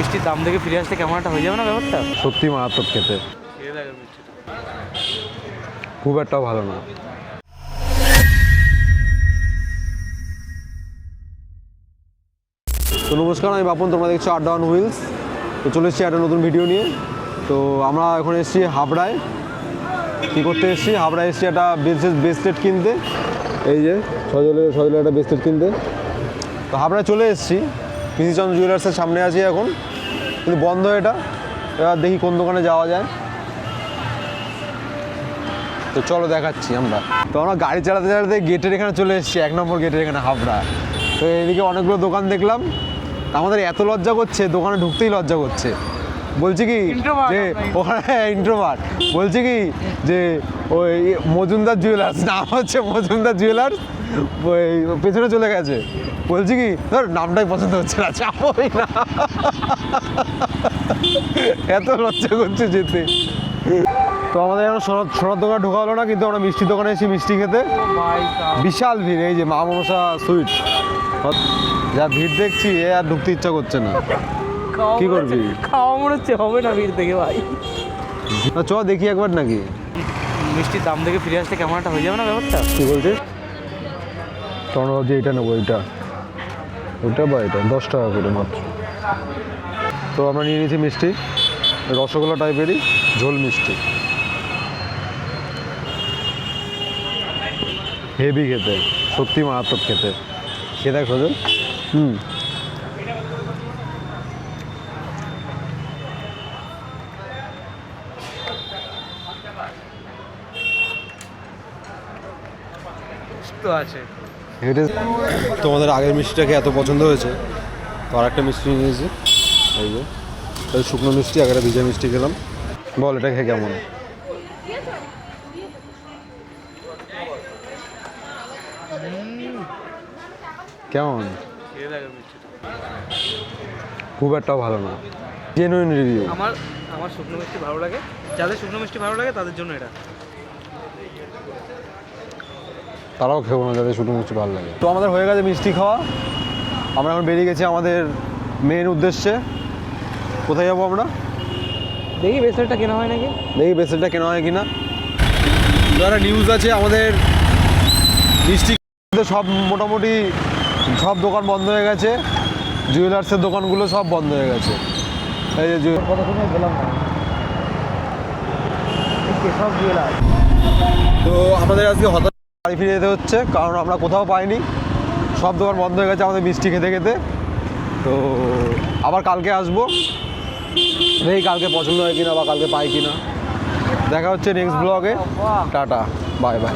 মিষ্টির দাম দেখে ফিরে আসতে কেমন একটা হয়ে যাবে না ব্যাপারটা? সত্যি মারাত্মক খেতে, খুব একটাও ভালো না। তো নমস্কার, আমি বাপন, তোমরা দেখছো আড্ডা অন হুইলস। তো চলে এসেছি একটা নতুন ভিডিও নিয়ে। তো আমরা এখন এসেছি হাবড়ায়। কী করতে এসেছি? হাবড়ায় এসেছি একটা ব্রেসলেট কিনতে। এই যে সজলে একটা ব্রেসলেট কিনতে। তো হাবড়ায় চলে এসেছি, পিসিচন্দ্র জুয়েলার্সের সামনে আছি এখন, কিন্তু বন্ধ এটা। এবার দেখি কোন দোকানে যাওয়া যায়। তো চলো দেখাচ্ছি আমরা। তো আমরা গাড়ি চালাতে চালাতে গেটের এখানে চলে এসেছি, 1 নম্বর গেটের এখানে হাবড়া। তো এদিকে অনেকগুলো দোকান দেখলাম, আমাদের এত লজ্জা করছে, দোকানে ঢুকতেই লজ্জা করছে। বলছি কি যে ওখানে ইন্ট্রোভার্ট, বলছি কি যে ওই মজুমদার জুয়েলার্স, নাম হচ্ছে মজুমদার জুয়েলার্স, ওই পেছনে চলে গেছে। বলছি কি ধর নামটাই পছন্দ হচ্ছে না, চাপই না, এত লজ্জা করছে যেতে। তো আমাদের এখন সোনার দোকানে ঢোকা হলো না, কিন্তু আমরা মিষ্টির দোকানে এসেছি মিষ্টি খেতে। বিশাল ভিড়, এই যে মা মনসা সুইট, যা ভিড় দেখছি এ আর ঢুকতে ইচ্ছা করছে না। কি করবি? খাওয়া মনে হচ্ছে হবে না ভিড় দেখে ভাই। চ দেখি একবার নাকি। মিষ্টির দাম দেখে ফিরে আসতে কেমন একটা হয়ে যাবে না ব্যাপারটা? কি বলছিস? তোমরা ভাবছি এইটা নেবো, এইটা ওইটা বা এটা 10 টাকা করে মাত্র। তো আমরা নিয়ে নিয়েছি মিষ্টি, রসগোল্লা টাইপেরই ঝোল মিষ্টি, হেভি খেতে, সত্যি মারাত্মক খেতে। খেয়ে দেখ সজল। তো আছে। তোমাদের আগের মিষ্টিটাকে এত পছন্দ হয়েছে, তো আর একটা মিষ্টি নিয়ে নিয়েছি। এই যে এটা শুকনো মিষ্টি, আগে ভিজা মিষ্টি খেলাম। বল এটা খেয়ে কেমন? কেমন? খুব একটাও ভালো না, জেনুইন রিভিউ। আমার শুকনো মিষ্টি ভালো লাগে, যাদের শুকনো মিষ্টি ভালো লাগে তাদের জন্য এটা। তারাও খেবো না যাদের শুকনো মিষ্টি ভালো লাগে। তো আমাদের হয়ে গেছে মিষ্টি খাওয়া, আমরা এখন বেরিয়ে গেছি আমাদের মেন উদ্দেশ্যে। কোথায় যাবো আমরা? দেখি ব্রেসলেটটা কেনা হয় নাকি, দেখি ব্রেসলেটটা কেনা হয় কিনা। যারা নিউজ আছে, আমাদের মিষ্টি সব মোটামুটি সব দোকান বন্ধ হয়ে গেছে, জুয়েলার্সের দোকানগুলো সব বন্ধ হয়ে গেছে। এই যে কথা শুনে গেলাম না সব জুয়েলার। তো আমাদের আজকে হঠাৎ বাড়ি ফিরে যেতে হচ্ছে, কারণ আমরা কোথাও পাইনি, সব দোকান বন্ধ হয়ে গেছে আমাদের মিষ্টি খেতে খেতে। তো আবার কালকে আসবো, দেখি কালকে পছন্দ হয় কিনা বা কালকে পাই কিনা। দেখা হচ্ছে নেক্সট ব্লগে। Tata, bye bye.